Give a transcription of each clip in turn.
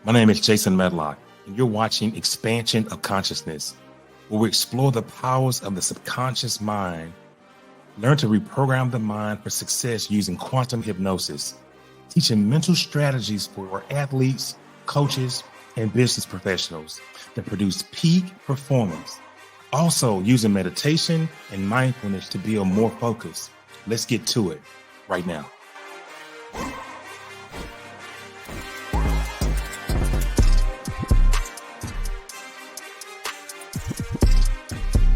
My name is Jason Medlock, and you're watching Expansion of Consciousness, where we explore the powers of the subconscious mind, learn to reprogram the mind for success using quantum hypnosis, teaching mental strategies for athletes, coaches, and business professionals that produce peak performance. Also using meditation and mindfulness to build more focus. Let's get to it right now.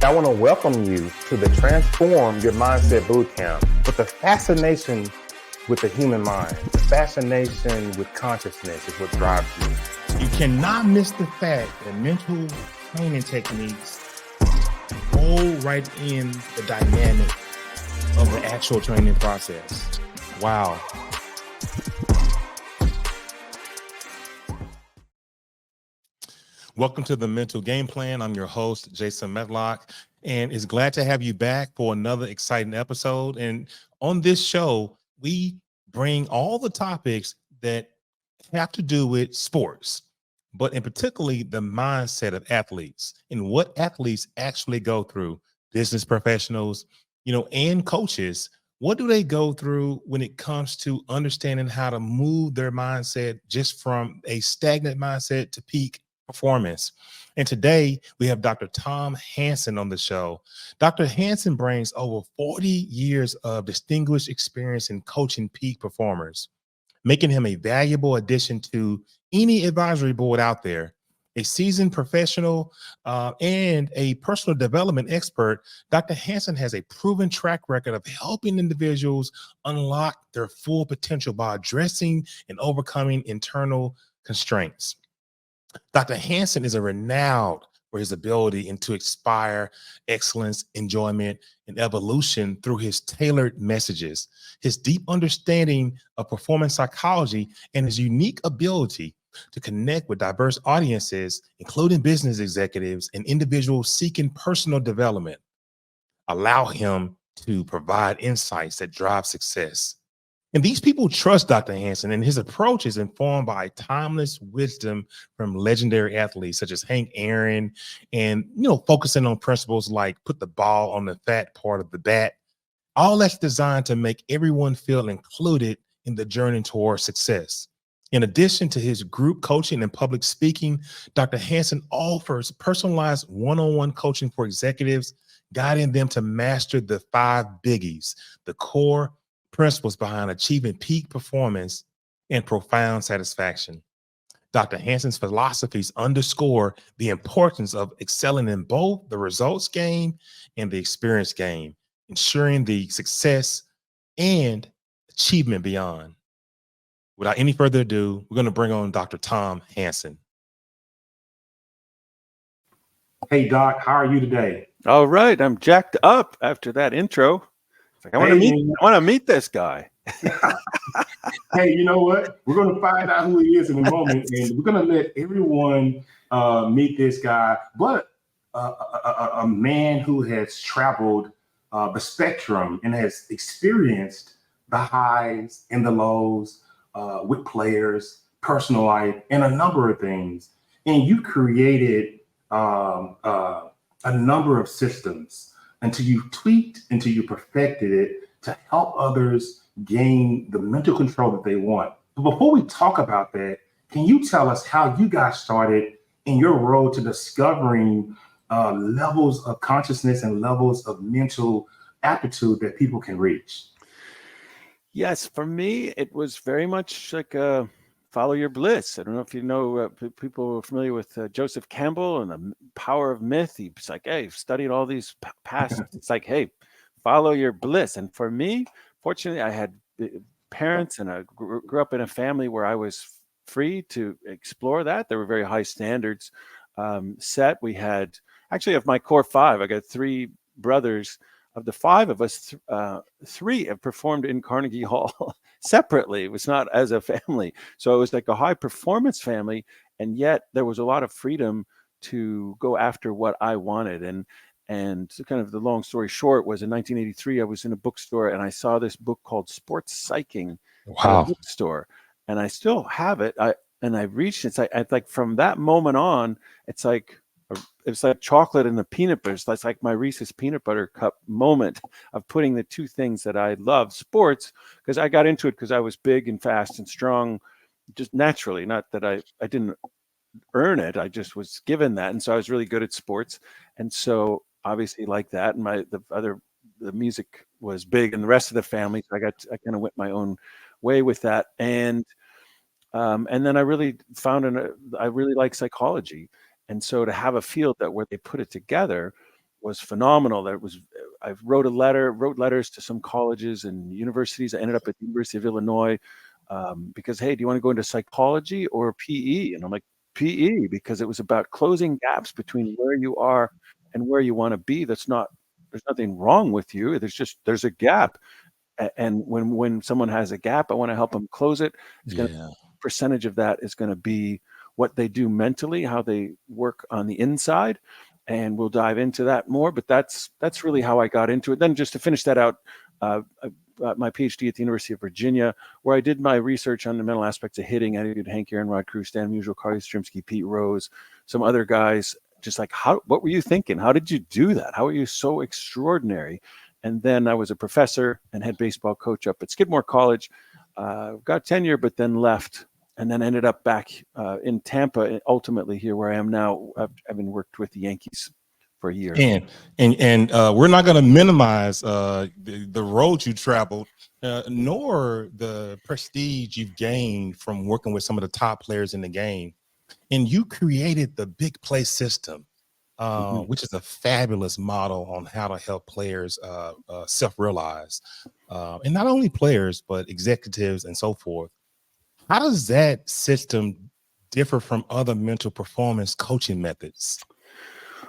I want to welcome you to the Transform Your Mindset Bootcamp with the fascination with the human mind. The fascination with consciousness is what drives you. You cannot miss the fact that mental training techniques roll right in the dynamic of the actual training process. Wow. Welcome to the Mental Game Plan. I'm your host, Jason Medlock, and it's glad to have you back for another exciting episode. And on this show, we bring all the topics that have to do with sports, but in particularly the mindset of athletes and what athletes actually go through, business professionals, and coaches. What do they go through when it comes to understanding how to move their mindset just from a stagnant mindset to peak performance? And today we have Dr. Tom Hanson on the show. Dr. Hanson brings over 40 years of distinguished experience in coaching peak performers, making him a valuable addition to any advisory board out there. A seasoned professional and a personal development expert, Dr. Hanson has a proven track record of helping individuals unlock their full potential by addressing and overcoming internal constraints. Dr. Hanson is renowned for his ability to inspire excellence, enjoyment, and evolution through his tailored messages, his deep understanding of performance psychology, and his unique ability to connect with diverse audiences, including business executives and individuals seeking personal development, allow him to provide insights that drive success. And these people trust Dr. Hanson, and his approach is informed by timeless wisdom from legendary athletes such as Hank Aaron, and focusing on principles like put the ball on the fat part of the bat. All that's designed to make everyone feel included in the journey toward success. In addition to his group coaching and public speaking, Dr. Hanson offers personalized one-on-one coaching for executives, guiding them to master the 5 biggies, the core principles behind achieving peak performance and profound satisfaction. Dr. Hanson's philosophies underscore the importance of excelling in both the results game and the experience game, ensuring the success and achievement beyond. Without any further ado, we're going to bring on Dr. Tom Hanson. Hey, Doc, how are you today? All right, I'm jacked up after that intro. It's like I want to meet this guy. Hey, you know what? We're going to find out who he is in a moment, and we're going to let everyone meet this guy. But a man who has traveled the spectrum and has experienced the highs and the lows with players, personal life, and a number of things. And you created a number of systems until you tweaked, until you perfected it to help others gain the mental control that they want. But before we talk about that, can you tell us how you got started in your road to discovering levels of consciousness and levels of mental aptitude that people can reach? Yes, for me, it was very much like follow your bliss. I don't know if you know, people are familiar with Joseph Campbell and the power of myth. He's like, hey, studied all these past. It's like, hey, follow your bliss. And for me, fortunately, I had parents and I grew up in a family where I was free to explore that. There were very high standards set. We had, actually, of my core 5, I got 3 brothers. Of the 5 of us, 3 have performed in Carnegie Hall separately. It was not as a family. So it was like a high performance family. And yet there was a lot of freedom to go after what I wanted. And so kind of the long story short was in 1983, I was in a bookstore and I saw this book called Sports Psyching at a bookstore. And I still have it. and I reached it. It's like from that moment on, it's like it's like chocolate and the peanut butter. It's like my Reese's peanut butter cup moment of putting the two things that I love, sports, because I got into it because I was big and fast and strong, just naturally. Not that I didn't earn it. I just was given that. And so I was really good at sports. And so obviously like that. And the music was big in the rest of the family. So I kind of went my own way with that. And then I really I really like psychology. And so to have a field that where they put it together was phenomenal. I wrote letters to some colleges and universities. I ended up at the University of Illinois because, hey, do you want to go into psychology or PE? And I'm like, PE, because it was about closing gaps between where you are and where you want to be. There's nothing wrong with you. There's a gap. And when someone has a gap, I want to help them close it. Yeah. Percentage of that is going to be what they do mentally, how they work on the inside, and we'll dive into that more. But that's really how I got into it. Then just to finish that out, I got my PhD at the University of Virginia, where I did my research on the mental aspects of hitting. I interviewed Hank Aaron, Rod Crew, Stan Musial, Carly Strimsky, Pete Rose, some other guys. Just like, what were you thinking? How did you do that? How are you so extraordinary? And then I was a professor and head baseball coach up at Skidmore College. Got tenure, but then left, and then ended up back in Tampa, and ultimately here where I am now. I've been worked with the Yankees for a year. And we're not going to minimize the road you traveled, nor the prestige you've gained from working with some of the top players in the game. And you created the big play system, which is a fabulous model on how to help players self-realize, and not only players, but executives and so forth. How does that system differ from other mental performance coaching methods?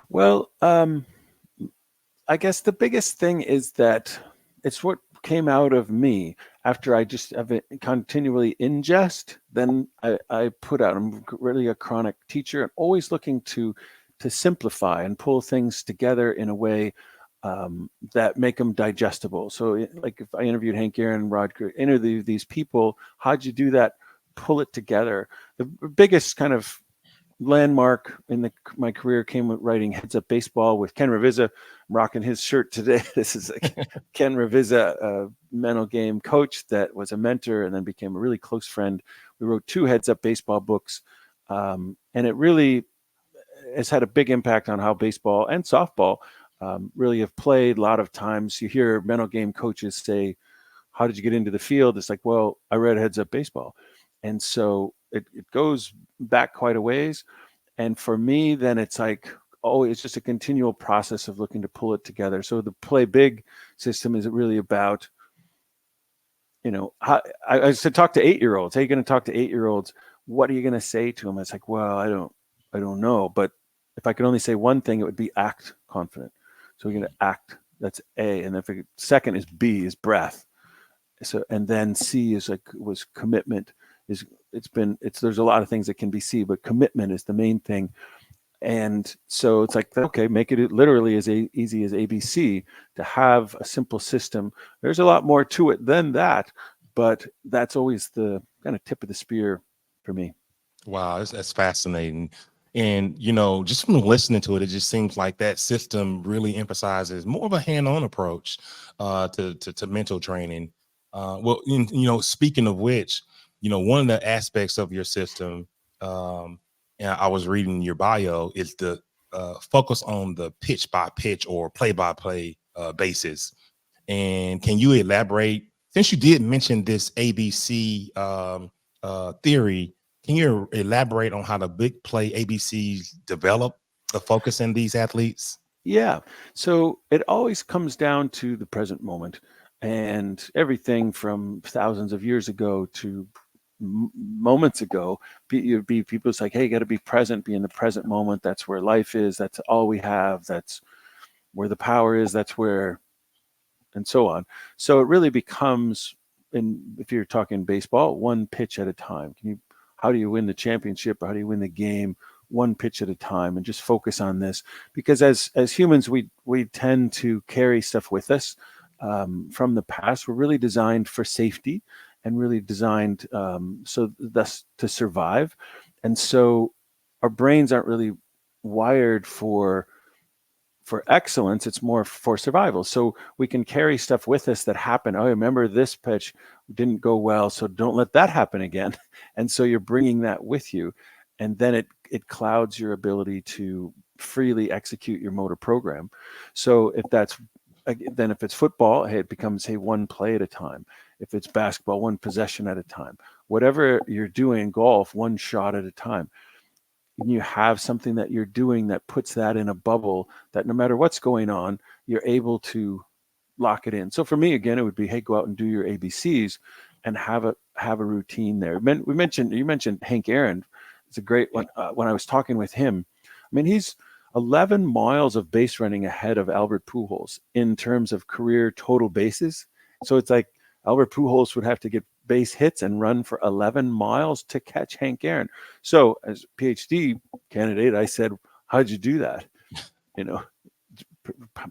Well, I guess the biggest thing is that it's what came out of me after I just have it continually ingest. Then I put out. I'm really a chronic teacher and always looking to simplify and pull things together in a way that make them digestible. So, like if I interviewed Hank Aaron, Rod, interviewed these people, how'd you do that? Pull it together. The biggest kind of landmark in my career came with writing Heads Up Baseball with Ken Ravizza. I'm rocking his shirt today. This is Ken Ravizza, a mental game coach that was a mentor and then became a really close friend. We wrote 2 Heads Up Baseball books, and it really has had a big impact on how baseball and softball really have played. A lot of times you hear mental game coaches say, how did you get into the field? It's like, well, I read Heads Up Baseball. And so it goes back quite a ways. And for me, then it's like, it's just a continual process of looking to pull it together. So the Play Big system is really about, how I said, talk to 8-year-olds. How are you going to talk to 8-year-olds? What are you going to say to them? It's like, well, I don't know. But if I could only say one thing, it would be act confident. So we're going to act. That's A. And if second is B, is breath. So, and then C was commitment. There's a lot of things that can be C, but commitment is the main thing. And so it's like, okay, make it literally as easy as ABC to have a simple system. There's a lot more to it than that, but that's always the kind of tip of the spear for me. Wow, that's fascinating. And, just from listening to it, it just seems like that system really emphasizes more of a hand-on approach to mental training. Speaking of which, one of the aspects of your system, and I was reading your bio, is the focus on the pitch by pitch or play by play basis. And can you elaborate, since you did mention this ABC theory? Can you elaborate on how the big play ABCs develop the focus in these athletes? Yeah. So it always comes down to the present moment, and everything from thousands of years ago to moments ago, you'd be people's like, hey, you got to be present, be in the present moment. That's where life is. That's all we have. That's where the power is. That's where, and so on. So it really becomes, if you're talking baseball, one pitch at a time. How do you win the championship? Or how do you win the game? One pitch at a time, and just focus on this. Because as humans, we tend to carry stuff with us from the past. We're really designed for safety, and really designed so thus to survive. And so our brains aren't really wired for excellence. It's more for survival. So we can carry stuff with us that happen. Oh, remember this pitch didn't go well, so don't let that happen again. And so you're bringing that with you, and then it clouds your ability to freely execute your motor program. So if it's football, hey, it becomes, hey, one play at a time. If it's basketball, one possession at a time. Whatever you're doing, golf, one shot at a time. And you have something that you're doing that puts that in a bubble that no matter what's going on, you're able to lock it in. So for me, again, it would be, hey, go out and do your ABCs and have a routine there. You mentioned Hank Aaron. It's a great one. When I was talking with him, I mean, he's 11 miles of base running ahead of Albert Pujols in terms of career total bases. So it's like Albert Pujols would have to get base hits and run for 11 miles to catch Hank Aaron. So as a PhD candidate, I said, how'd you do that?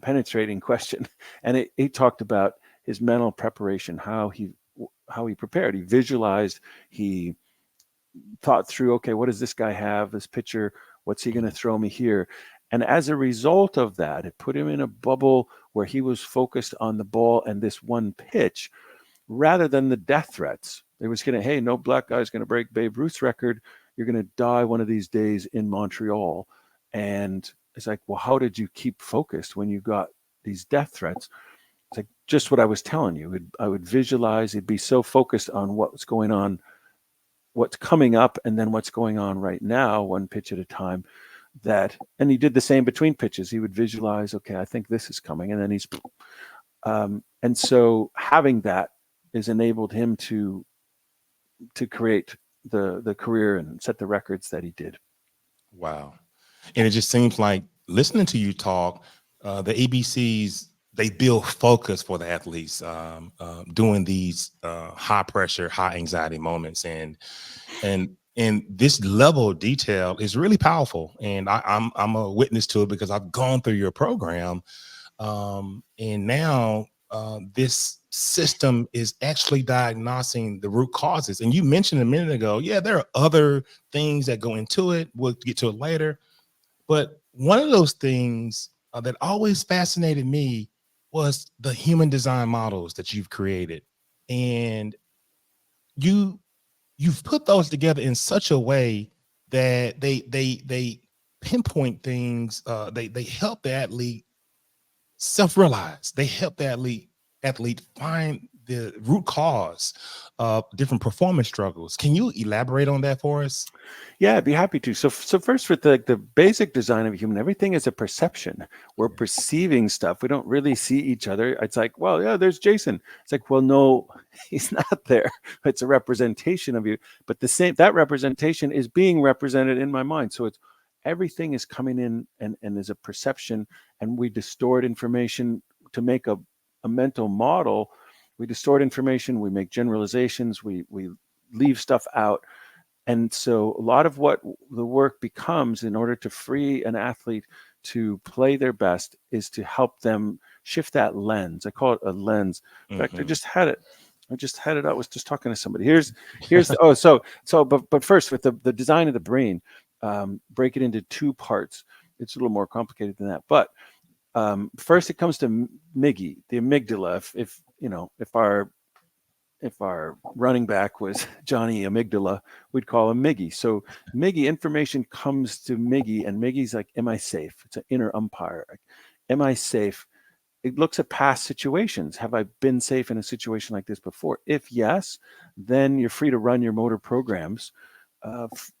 Penetrating question. And he talked about his mental preparation, how he prepared. He visualized, he thought through, okay, what does this guy have, this pitcher, what's he going to throw me here? And as a result of that, it put him in a bubble where he was focused on the ball and this one pitch rather than the death threats. It was going to, hey, no black guy's going to break Babe Ruth's record. You're going to die one of these days in Montreal. And it's like, well, how did you keep focused when you got these death threats? It's like just what I was telling you. I would visualize, it'd be so focused on what's going on, what's coming up, and then what's going on right now, one pitch at a time. And he did the same between pitches. He would visualize, okay, I think this is coming. And then and so having that has enabled him to create the career and set the records that he did. Wow. And it just seems like listening to you talk, the ABCs, they build focus for the athletes doing these high pressure, high anxiety moments. And this level of detail is really powerful. And I'm a witness to it because I've gone through your program. And now this system is actually diagnosing the root causes. And you mentioned a minute ago, yeah, there are other things that go into it. We'll get to it later. But one of those things that always fascinated me was the human design models that you've created. And you've put those together in such a way that they pinpoint things. They help the athlete self-realize. They help the athlete find the root cause of different performance struggles. Can you elaborate on that for us? Yeah, I'd be happy to. So first, with the basic design of a human, everything is a perception. We're perceiving stuff. We don't really see each other. It's like, well, yeah, there's Jason. It's like, well, no, he's not there. It's a representation of you. But that representation is being represented in my mind. So it's everything is coming in and is a perception, and we distort information to make a mental model. We distort information, we make generalizations, we leave stuff out. And so a lot of what the work becomes in order to free an athlete to play their best is to help them shift that lens. I call it a lens. In fact, I just had it. I was just talking to somebody. Here's but first, with the design of the brain, break it into two parts. It's a little more complicated than that. But first, it comes to MIGI, the amygdala. If our running back was Johnny Amygdala, we'd call him Miggy. So Miggy, information comes to Miggy, and Miggy's like, am I safe? It's an inner umpire. Like, am I safe? It looks at past situations. Have I been safe in a situation like this before? If yes, then you're free to run your motor programs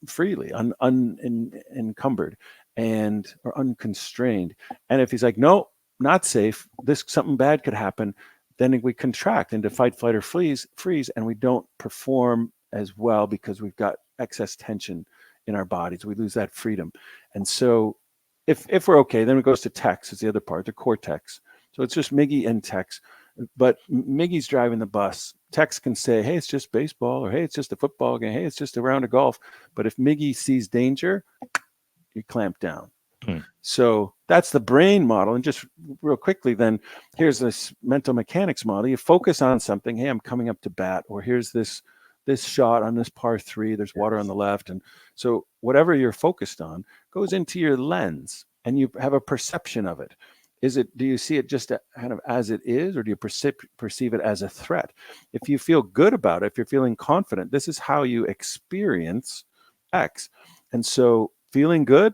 freely, unencumbered or unconstrained. And if he's like, no, not safe, something bad could happen, then we contract into fight, flight, or freeze, and we don't perform as well because we've got excess tension in our bodies. We lose that freedom. And so if we're okay, then it goes to text. It's the other part, the cortex. So it's just Miggy and Tex. But Miggy's driving the bus. Tex can say, hey, it's just baseball, or hey, it's just a football game. Hey, it's just a round of golf. But if Miggy sees danger, you clamp down. Hmm. So that's the brain model. And just real quickly, then here's this mental mechanics model. You focus on something. Hey, I'm coming up to bat, or here's this shot on this par 3. There's water on the left, and so whatever you're focused on goes into your lens, and you have a perception of it. Do you see it just kind of as it is, or do you perceive it as a threat? If you feel good about it, if you're feeling confident, this is how you experience X. And so feeling good,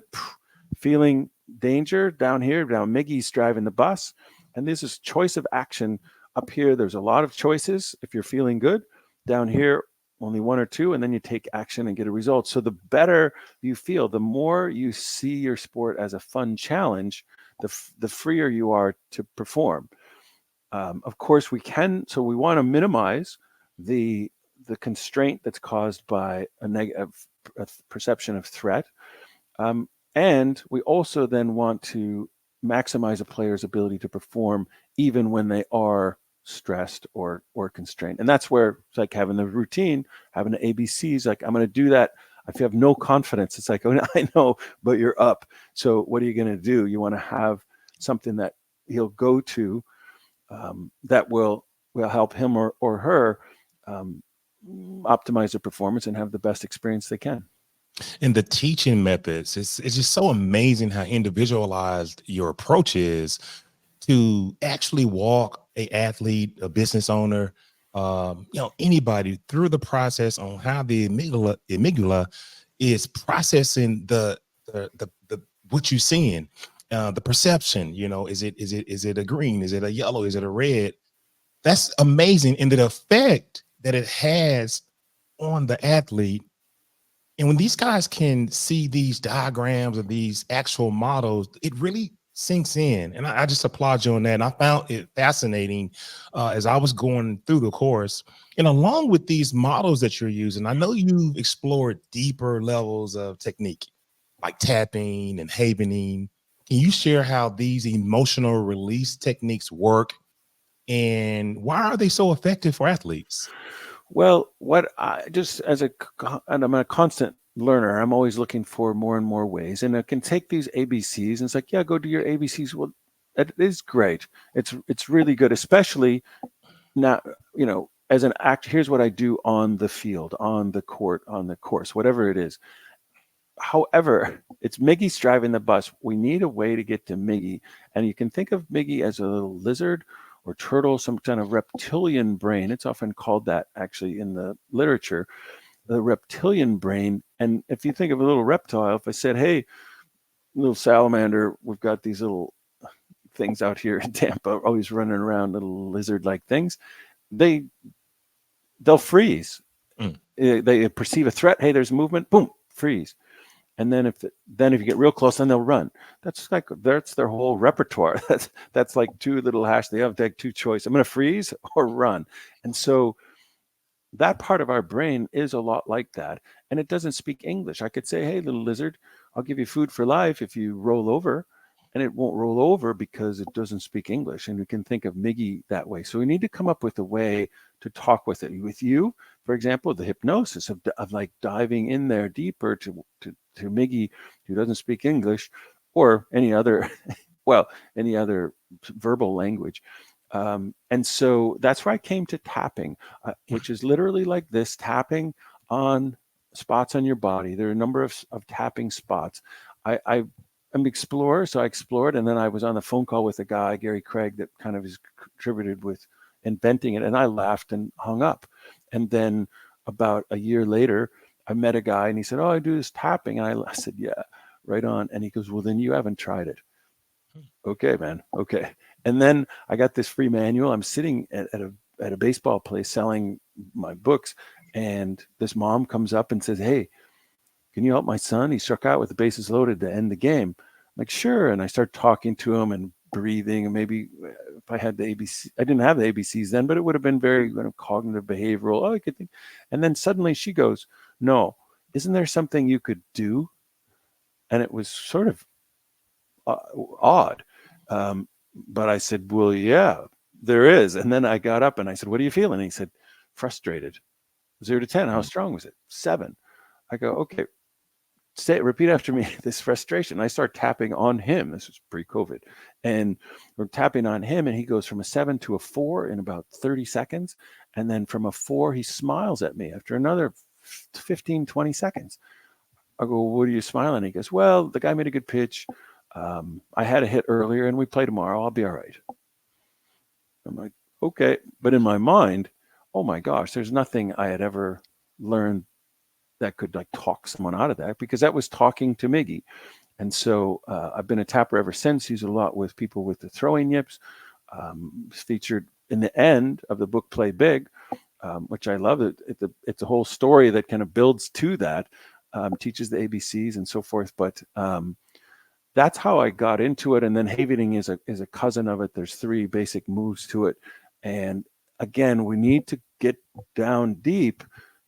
feeling danger down here. Now Miggy's driving the bus, and this is choice of action. Up here, there's a lot of choices. If you're feeling good, down here, only 1 or 2, and then you take action and get a result. So the better you feel, the more you see your sport as a fun challenge, the freer you are to perform. Of course, we want to minimize the constraint that's caused by a negative perception of threat. And we also then want to maximize a player's ability to perform even when they are stressed or constrained. And that's where it's like having the routine, having the ABCs, like I'm going to do that. If you have no confidence, it's like, oh, I know, but you're up. So what are you going to do? You want to have something that he'll go to that will help him or her optimize their performance and have the best experience they can. And the teaching methods, it's just so amazing how individualized your approach is to actually walk a athlete, a business owner, anybody through the process on how the amygdala is processing the what you're seeing, the perception. Is it a green? Is it a yellow? Is it a red? That's amazing, and the effect that it has on the athlete. And when these guys can see these diagrams of these actual models, it really sinks in. And I just applaud you on that. And I found it fascinating as I was going through the course. And along with these models that you're using, I know you've explored deeper levels of technique, like tapping and havening. Can you share how these emotional release techniques work, and why are they so effective for athletes? Well, what I just and I'm a constant learner. I'm always looking for more and more ways, and I can take these ABCs and it's like, yeah, go do your ABCs. Well, it is great. It's really good, especially now. As an act, here's what I do on the field, on the court, on the course, whatever it is. However, it's Miggy's driving the bus. We need a way to get to Miggy, and you can think of Miggy as a little lizard or turtle, some kind of reptilian brain. It's often called that actually in the literature, the reptilian brain. And if you think of a little reptile, if I said, hey, little salamander, we've got these little things out here in Tampa, always running around, little lizard-like things, they'll freeze. They perceive a threat. Hey, there's movement. Boom, freeze. And then if you get real close, then they'll run. That's their whole repertoire. That's like two little hash. They have two choices. I'm going to freeze or run. And so that part of our brain is a lot like that. And it doesn't speak English. I could say, hey, little lizard, I'll give you food for life if you roll over. And it won't roll over because it doesn't speak English. And we can think of Miggy that way. So we need to come up with a way to talk with it. With you, for example, the hypnosis of like diving in there deeper to Miggy, who doesn't speak English, or any other verbal language. And so that's where I came to tapping, which is literally like this, tapping on spots on your body. There are a number of tapping spots. I'm an explorer, so I explored, and then I was on the phone call with a guy, Gary Craig, that kind of is contributed with inventing it, and I laughed and hung up. And then about a year later, I met a guy, and he said, oh, I do this tapping. And I said, yeah, right on. And he goes, well, then you haven't tried it. Okay, man. Okay. And then I got this free manual. I'm sitting at a baseball place selling my books, and this mom comes up and says, hey, can you help my son? He struck out with the bases loaded to end the game. I'm like, sure. And I start talking to him and breathing, and maybe if I had the ABC, I didn't have the ABCs then, but it would have been very cognitive behavioral. Oh, I could think. And then suddenly she goes, no, isn't there something you could do? And it was sort of odd. But I said, well, yeah, there is. And then I got up and I said, what are you feeling? And he said, frustrated. 0 to 10. How strong was it? 7. I go, okay, repeat after me, this frustration. I start tapping on him. This was pre-COVID. And we're tapping on him, and he goes from a 7 to a 4 in about 30 seconds. And then from a 4, he smiles at me after another 15, 20 seconds. I go, what are you smiling? He goes, well, the guy made a good pitch. I had a hit earlier, and we play tomorrow. I'll be all right. I'm like, okay. But in my mind, oh my gosh, there's nothing I had ever learned that could like talk someone out of that, because that was talking to Miggy. And so I've been a tapper ever since. Used a lot with people with the throwing yips. Featured in the end of the book Play Big, which I love. It's a whole story that kind of builds to that, teaches the ABCs and so forth. But that's how I got into it. And then Havening is a cousin of it. There's 3 basic moves to it. And again, we need to get down deep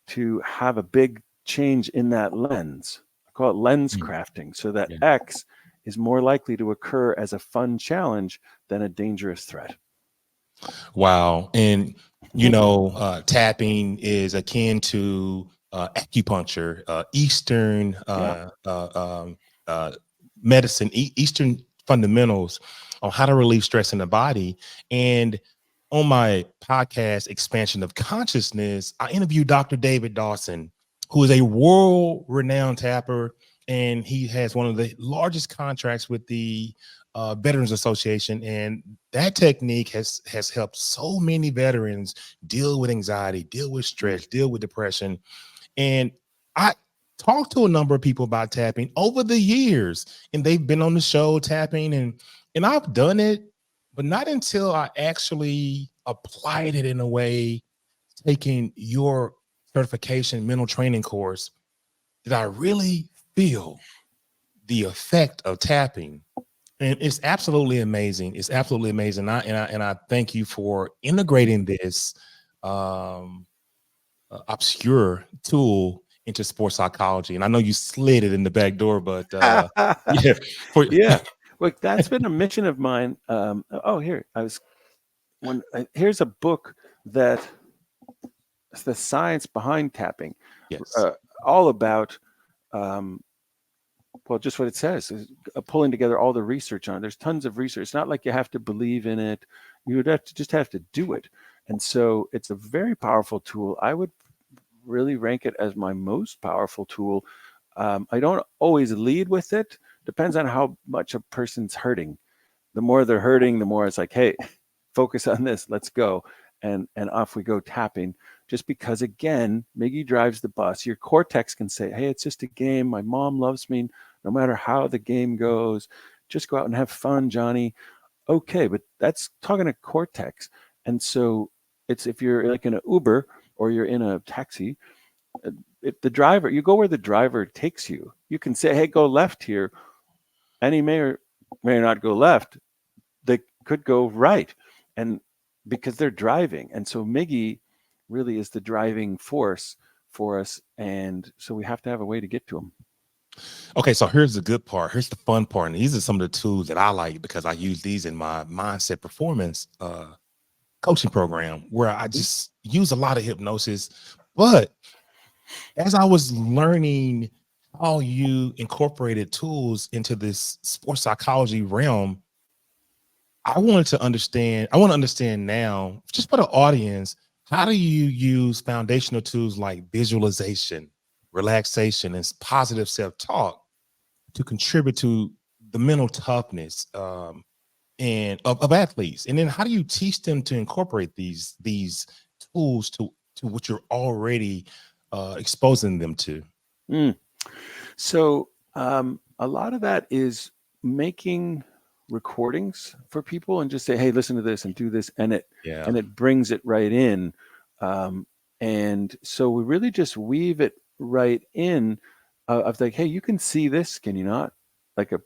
to have a big change in that lens. I call it lens crafting, so that X is more likely to occur as a fun challenge than a dangerous threat. Wow. And, tapping is akin to acupuncture, Eastern medicine, Eastern fundamentals on how to relieve stress in the body. And on my podcast, Expansion of Consciousness, I interviewed Dr. David Dawson, who is a world-renowned tapper, and he has one of the largest contracts with the Veterans Association. And that technique has helped so many veterans deal with anxiety, deal with stress, deal with depression. And I talked to a number of people about tapping over the years, and they've been on the show tapping, and I've done it, but not until I actually applied it in a way, taking your certification mental training course, did I really feel the effect of tapping. And it's absolutely amazing. It's absolutely amazing. I thank you for integrating this obscure tool into sports psychology. And I know you slid it in the back door, but yeah. Yeah. Look, that's been a mission of mine. Here's a book that the science behind tapping, Yes. all about, just what it says is pulling together all the research on it. There's tons of research. It's not like you have to believe in it. You would have to do it. And so it's a very powerful tool. I would really rank it as my most powerful tool. I don't always lead with it. Depends on how much a person's hurting. The more they're hurting, the more it's like, hey, focus on this. Let's go. And off we go tapping. Just because, again, Miggy drives the bus. Your cortex can say, hey, it's just a game. My mom loves me no matter how the game goes. Just go out and have fun, Johnny. Okay, but that's talking to cortex. And so it's, if you're like in an Uber or you're in a taxi, if the driver, you go where the driver takes you. You can say, hey, go left here. And he may or may not go left. They could go right. And because they're driving. And so Miggy really is the driving force for us. And so we have to have a way to get to them. Okay, so here's the good part. Here's the fun part. And these are some of the tools that I like because I use these in my mindset performance coaching program, where I just use a lot of hypnosis. But as I was learning how you incorporated tools into this sports psychology realm, I want to understand now, just for the audience, how do you use foundational tools like visualization, relaxation, and positive self-talk to contribute to the mental toughness and of athletes? And then how do you teach them to incorporate these tools to what you're already exposing them to? So a lot of that is making recordings for people and just say, hey, listen to this and do this, and it brings it right in. And so we really just weave it right in of like, hey, you can see this, can you not? Like a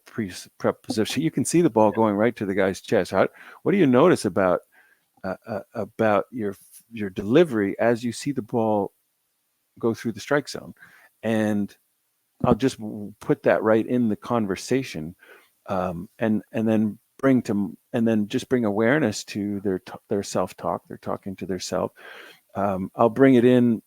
preposition, you can see the ball going right to the guy's chest. What do you notice about your delivery as you see the ball go through the strike zone? And I'll just put that right in the conversation, and then bring awareness to their self-talk. They're talking to their self. I'll bring it in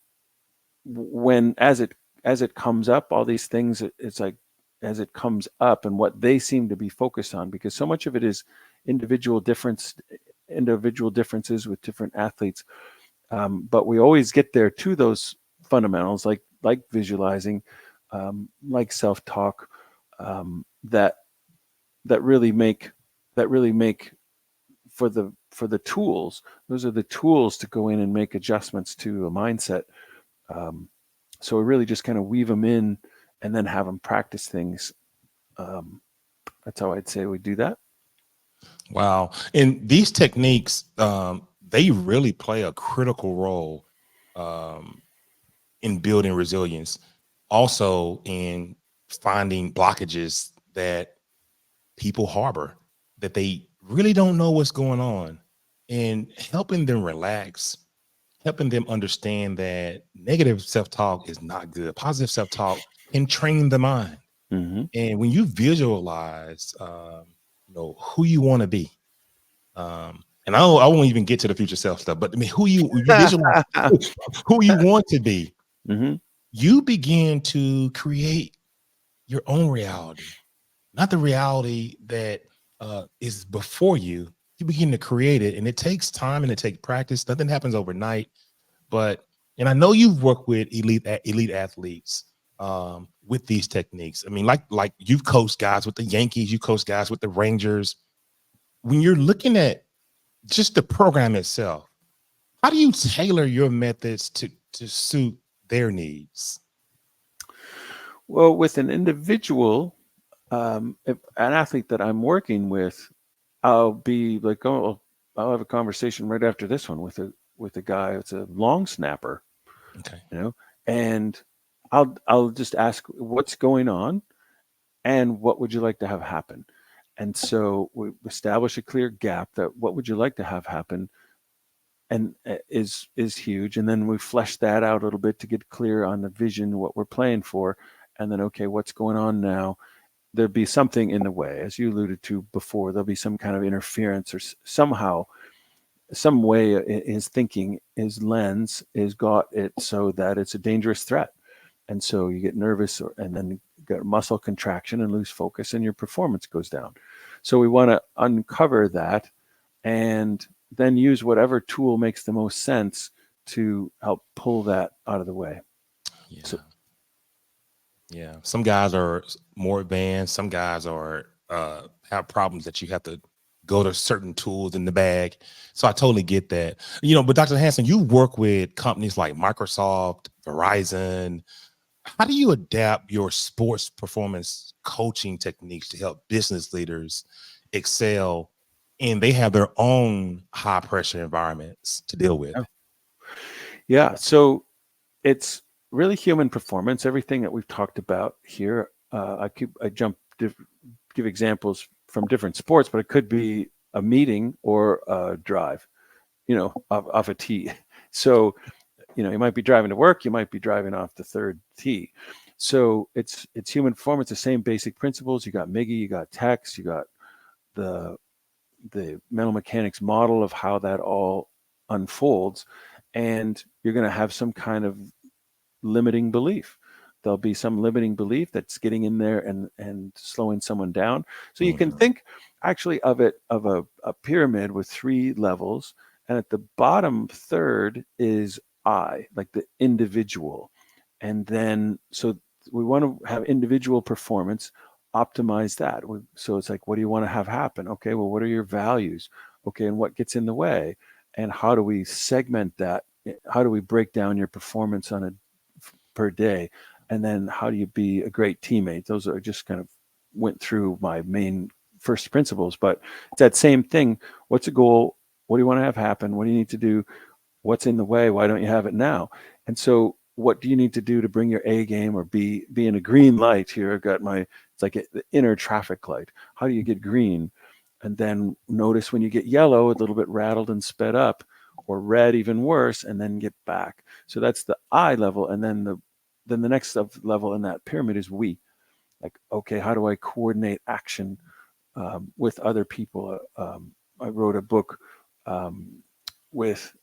as it as it comes up, all these things, it's like as it comes up and what they seem to be focused on, because so much of it is individual differences with different athletes. But we always get there to those fundamentals, like visualizing, like self-talk, that really make for the tools. Those are the tools to go in and make adjustments to a mindset. So we really just kind of weave them in and then have them practice things. That's how I'd say we do that. Wow. And these techniques, they really play a critical role in building resilience, also in finding blockages that people harbor, that they really don't know what's going on, and helping them relax, helping them understand that negative self-talk is not good. Positive self-talk can train the mind. Mm-hmm. And when you visualize, who you want to be, and I won't even get to the future self stuff, but I mean, who you visualize who you want to be, Mm-hmm. you begin to create your own reality, not the reality that is before you. You begin to create it, and it takes time and it takes practice. Nothing happens overnight, and I know you've worked with elite athletes with these techniques. I mean, like you've coached guys with the Yankees, you coached guys with the Rangers. When you're looking at just the program itself, how do you tailor your methods to suit their needs? Well, with an individual, if an athlete that I'm working with, I'll be like, oh, I'll have a conversation right after this one with a guy. It's a long snapper, Okay. and I'll just ask what's going on, and what would you like to have happen. And so we establish a clear gap that what would you like to have happen, and is huge. And then we flesh that out a little bit to get clear on the vision, what we're playing for, and then okay, what's going on now? There'd be something in the way, as you alluded to before. There'll be some kind of interference, or somehow, some way his thinking, his lens is got it so that it's a dangerous threat. And so you get nervous, and then you get muscle contraction and lose focus, and your performance goes down. So we want to uncover that and then use whatever tool makes the most sense to help pull that out of the way. Yeah. So, yeah. Some guys are more advanced. Some guys are have problems that you have to go to certain tools in the bag. So I totally get that. But Dr. Hanson, you work with companies like Microsoft, Verizon. How do you adapt your sports performance coaching techniques to help business leaders excel, and they have their own high pressure environments to deal with? yeah. So it's really human performance. Everything that we've talked about here, I give examples from different sports, but it could be a meeting or a drive, off a tee. So, you might be driving to work, you might be driving off the third tee. So it's human performance, the same basic principles. You got Miggy, you got Tex, you got the mental mechanics model of how that all unfolds, and you're going to have some kind of limiting belief. There'll be some limiting belief that's getting in there and slowing someone down. So you can think actually of it of a pyramid with 3 levels, and at the bottom third is I, like the individual. And then so we want to have individual performance, optimize that. So it's like, what do you want to have happen? Okay, well, what are your values? Okay, and what gets in the way? And how do we segment that? How do we break down your performance on a per day? And then how do you be a great teammate? Those are just kind of went through my main first principles, but it's that same thing. What's a goal? What do you want to have happen? What do you need to do? What's in the way? Why don't you have it now? And so what do you need to do to bring your A game, or be in a green light here? I've got it's like the inner traffic light. How do you get green? And then notice when you get yellow, a little bit rattled and sped up, or red, even worse, and then get back. So that's the I level. And then the next level in that pyramid is we. Like, okay, how do I coordinate action with other people? I wrote a book with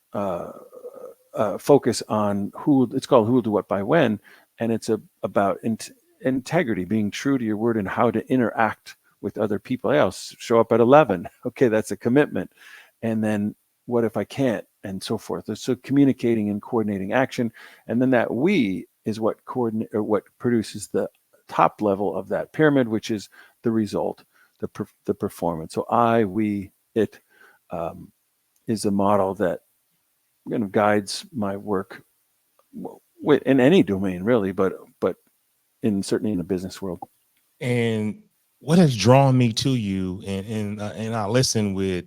focus on it's called Who Will Do What by When, and it's about integrity, being true to your word, and how to interact with other people. I'll show up at 11. Okay, that's a commitment. And then what if I can't, and so forth. So communicating and coordinating action, and then that we is what what produces the top level of that pyramid, which is the result, the performance. So I, we, it is a model that kind of guides my work in any domain, really, but certainly in the business world. And what has drawn me to you, and I listen with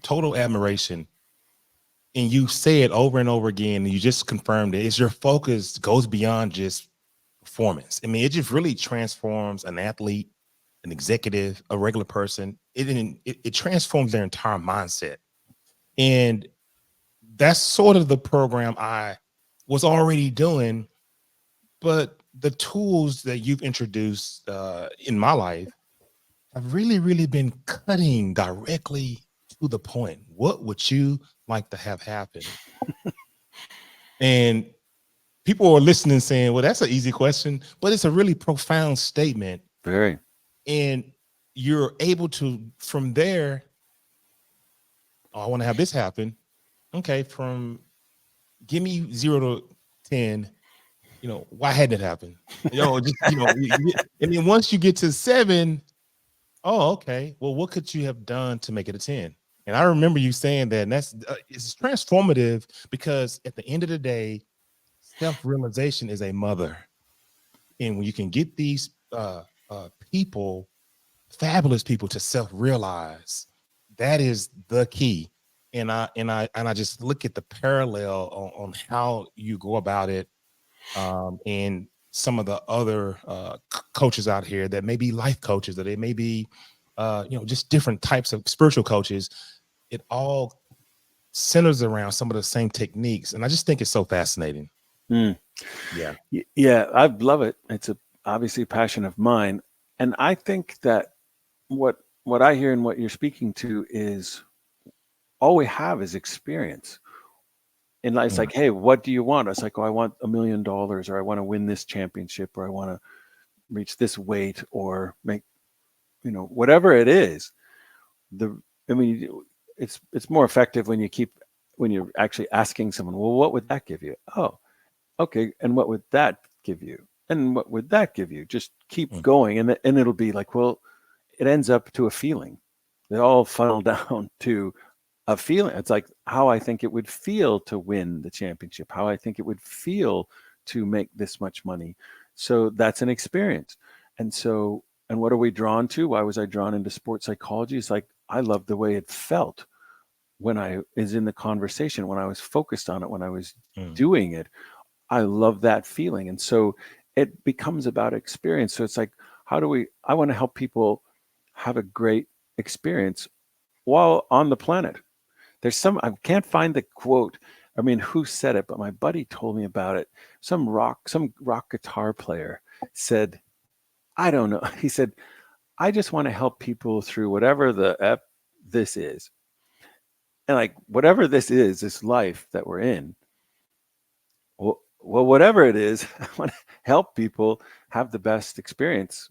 total admiration, and you say it over and over again, and you just confirmed it, is your focus goes beyond just performance. I mean, it just really transforms an athlete, an executive, a regular person. It transforms their entire mindset. And that's sort of the program I was already doing, but the tools that you've introduced in my life have really, really been cutting directly to the point. What would you like to have happen? And people are listening saying, well, that's an easy question, but it's a really profound statement. Very. And you're able to, from there, oh, I want to have this happen. Okay, from give me 0 to 10, why had that happen? Just, and then once you get to 7, oh, okay, well, what could you have done to make it a 10? And I remember you saying that, and that's it's transformative, because at the end of the day, self-realization is a mother. And when you can get these people, fabulous people, to self-realize, that is the key. And I just look at the parallel on how you go about it, and some of the other coaches out here that may be life coaches, that they may be just different types of spiritual coaches. It all centers around some of the same techniques, and I just think it's so fascinating. Yeah, I love it. It's obviously a passion of mine, and I think that what I hear and what you're speaking to is all we have is experience. And it's like, hey, what do you want? It's like, oh, I want $1 million, or I want to win this championship, or I want to reach this weight, or make, whatever it is. It's more effective when you're actually asking someone, well, what would that give you? Oh, okay. And what would that give you? And what would that give you? Just keep going. And it'll be like, well, it ends up to a feeling. They all funnel down to a feeling. It's like how I think it would feel to win the championship, how I think it would feel to make this much money. So that's an experience. And what are we drawn to? Why was I drawn into sports psychology? It's like, I love the way it felt when I was in the conversation, when I was focused on it, when I was doing it. I love that feeling. And so it becomes about experience. So it's like, I want to help people have a great experience while on the planet. I can't find the quote. I mean, who said it? But my buddy told me about it. Some rock guitar player said, I don't know. He said, I just want to help people through whatever this is. And like, whatever this is, this life that we're in, well, whatever it is, I want to help people have the best experience,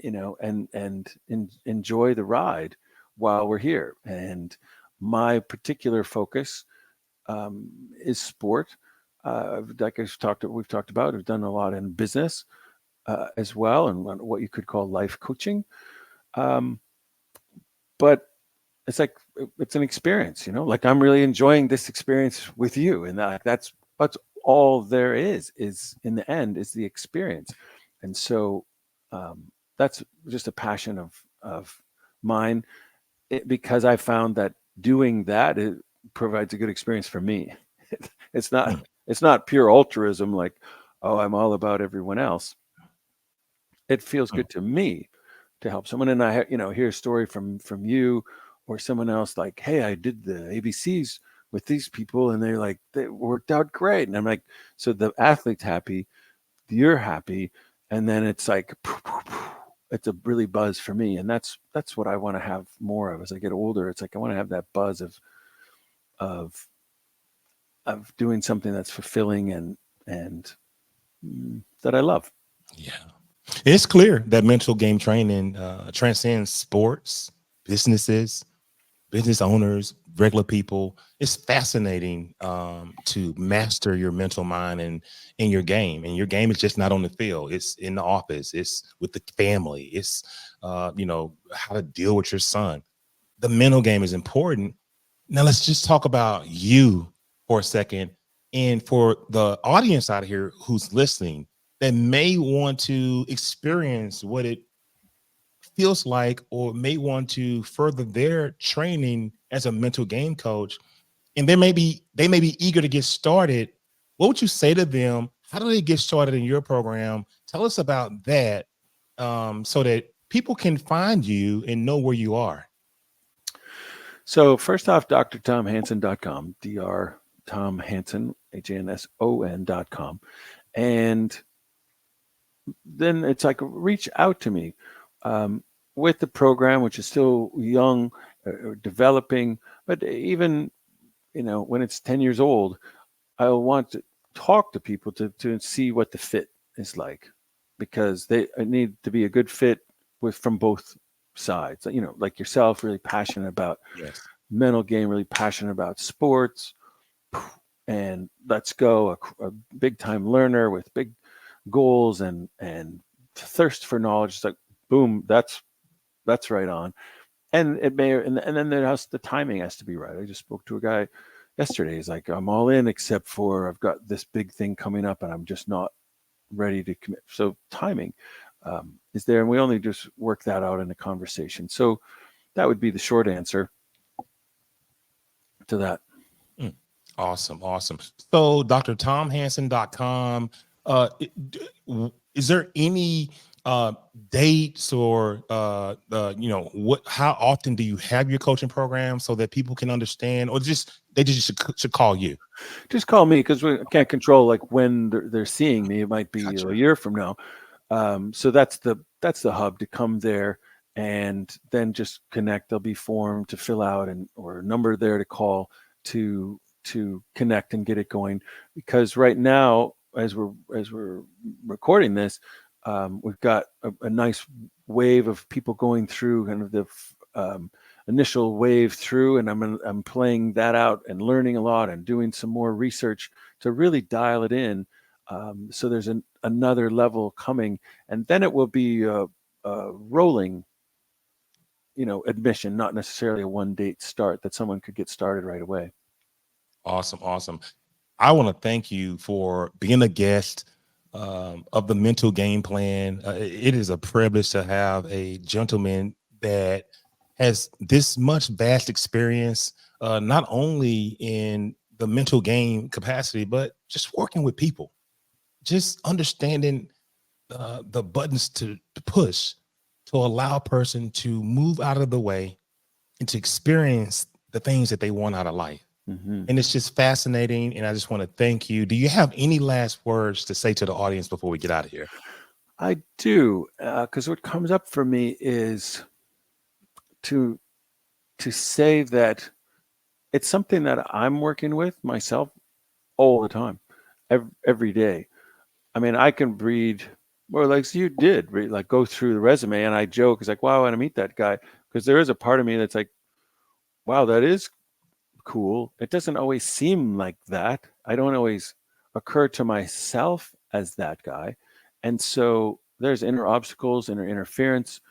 and enjoy the ride while we're here. And my particular focus is sport. Like we've talked about, I've done a lot in business as well, and what you could call life coaching. But it's like, it's an experience, like I'm really enjoying this experience with you. And that's all there is in the end is the experience. And so that's just a passion of mine, because I found that doing that, it provides a good experience for me. It's not pure altruism, like, oh, I'm all about everyone else. It feels good to me to help someone. And I hear a story from you or someone else, like, hey, I did the ABCs with these people and they worked out great. And I'm like, so the athlete's happy, you're happy, and then it's like, it's a really buzz for me. And that's what I want to have more of as I get older. It's like, I want to have that buzz of doing something that's fulfilling and that I love. Yeah. It's clear that mental game training transcends sports, businesses, business owners, regular people. It's fascinating to master your mental mind and in your game. And your game is just not on the field. It's in the office. It's with the family. It's how to deal with your son. The mental game is important. Now let's just talk about you for a second. And for the audience out here who's listening that may want to experience what it feels like or may want to further their training as a mental game coach, and they may be eager to get started, what would you say to them? How do they get started in your program? Tell us about that, so that people can find you and know where you are. So first off, drtomhanson.com, Dr. Tom Hanson, Hanson.com. And then it's like, reach out to me with the program, which is still young, developing, but even, when it's 10 years old, I want to talk to people to see what the fit is like, because they need to be a good fit from both sides. Like yourself, really passionate about Yes. mental game, really passionate about sports, and let's go, a big time learner with big goals and thirst for knowledge. It's like, boom, that's right on. And it may, and then the timing has to be right. I just spoke to a guy yesterday. He's like, I'm all in except for I've got this big thing coming up and I'm just not ready to commit. So timing is there, and we only just work that out in a conversation. So that would be the short answer to that. Awesome. So drtomhanson.com, is there any dates or how often do you have your coaching program so that people can understand, or they just should call you? Just call me, because we can't control like when they're seeing me. It might be Gotcha. a year from now. So that's the hub, to come there and then just connect. There'll be form to fill out or a number there to call to connect and get it going. Because right now, as we're recording this, we've got a nice wave of people going through kind of the initial wave through, and I'm playing that out and learning a lot and doing some more research to really dial it in. So there's another level coming, and then it will be a rolling, admission, not necessarily a one date start that someone could get started right away. Awesome. I want to thank you for being a guest of the Mental Game Plan. It is a privilege to have a gentleman that has this much vast experience, not only in the mental game capacity, but just working with people, just understanding the buttons to push to allow a person to move out of the way and to experience the things that they want out of life. Mm-hmm. And it's just fascinating. And I just want to thank you. Do you have any last words to say to the audience before we get out of here? I do, because what comes up for me is to say that it's something that I'm working with myself all the time, every day. I mean, I can read, or like you did, like go through the resume, and I joke, it's like, wow, I want to meet that guy, because there is a part of me that's like, wow, that is cool. It doesn't always seem like that. I don't always occur to myself as that guy. And so there's inner obstacles, inner interference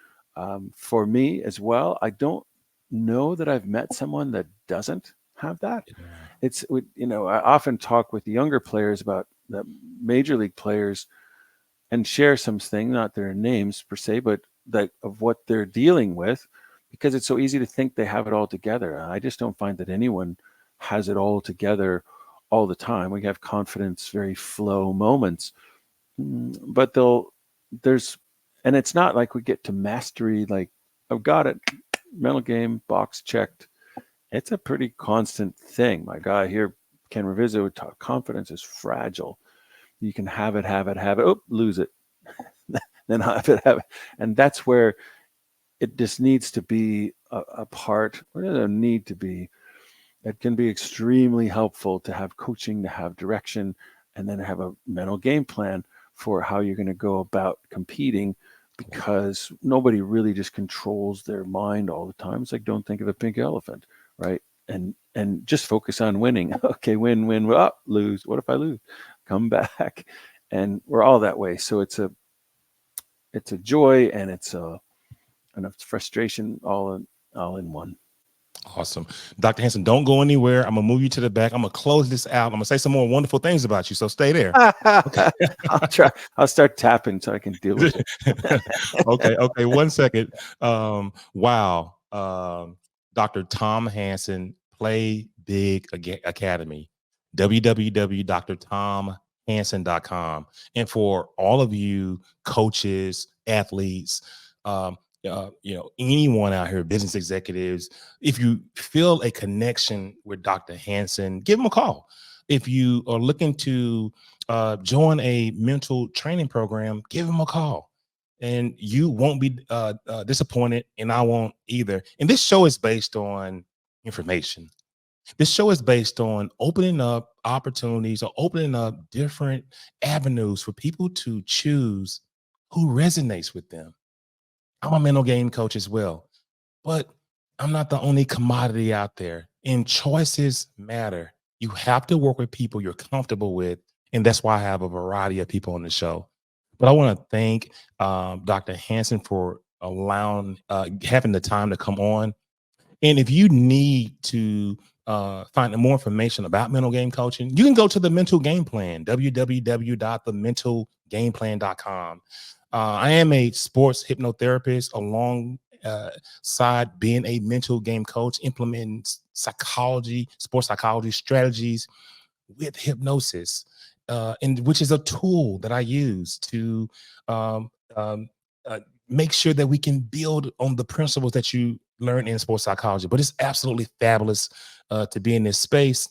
for me as well. I don't know that I've met someone that doesn't have that. It's, I often talk with the younger players about the major league players and share something, not their names per se, but that of what they're dealing with, because it's so easy to think they have it all together. I just don't find that anyone has it all together all the time. We have confidence, very flow moments, but and it's not like we get to mastery, like, I've got it, mental game, box checked. It's a pretty constant thing. My guy here, Ken Reviso, would talk, confidence is fragile. You can have it, lose it, then have it. And that's where it just needs to be a part, or it doesn't need to be. It can be extremely helpful to have coaching, to have direction, and then have a mental game plan. for how you're going to go about competing, because nobody really just controls their mind all the time. It's like, don't think of a pink elephant, right? And just focus on winning. Okay, win, lose. What if I lose? Come back. And we're all that way. So it's a joy, and it's a frustration all in one. Awesome. Dr. Hanson, don't go anywhere. I'm going to move you to the back. I'm going to close this out. I'm going to say some more wonderful things about you. So stay there. Okay. I'll start tapping so I can deal with it. Okay. 1 second. Wow. Dr. Tom Hanson, Play Big Academy, www.drtomhanson.com. And for all of you coaches, athletes, anyone out here, business executives, if you feel a connection with Dr. Hanson, give him a call. If you are looking to join a mental training program, give him a call, and you won't be disappointed, and I won't either. And this show is based on information. This show is based on opening up opportunities, or opening up different avenues for people to choose who resonates with them. I'm a mental game coach as well, but I'm not the only commodity out there, and choices matter. You have to work with people you're comfortable with, and that's why I have a variety of people on the show. But I want to thank Dr. Hanson for having the time to come on. And if you need to find more information about mental game coaching, you can go to the Mental Game Plan, www.thementalgameplan.com. I am a sports hypnotherapist alongside being a mental game coach, implementing sports psychology strategies with hypnosis, and which is a tool that I use to make sure that we can build on the principles that you learn in sports psychology. But it's absolutely fabulous to be in this space.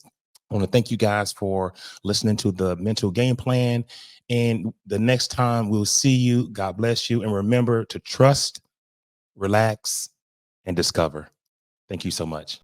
I want to thank you guys for listening to the Mental Game Plan. And the next time we'll see you, God bless you. And remember to trust, relax, and discover. Thank you so much.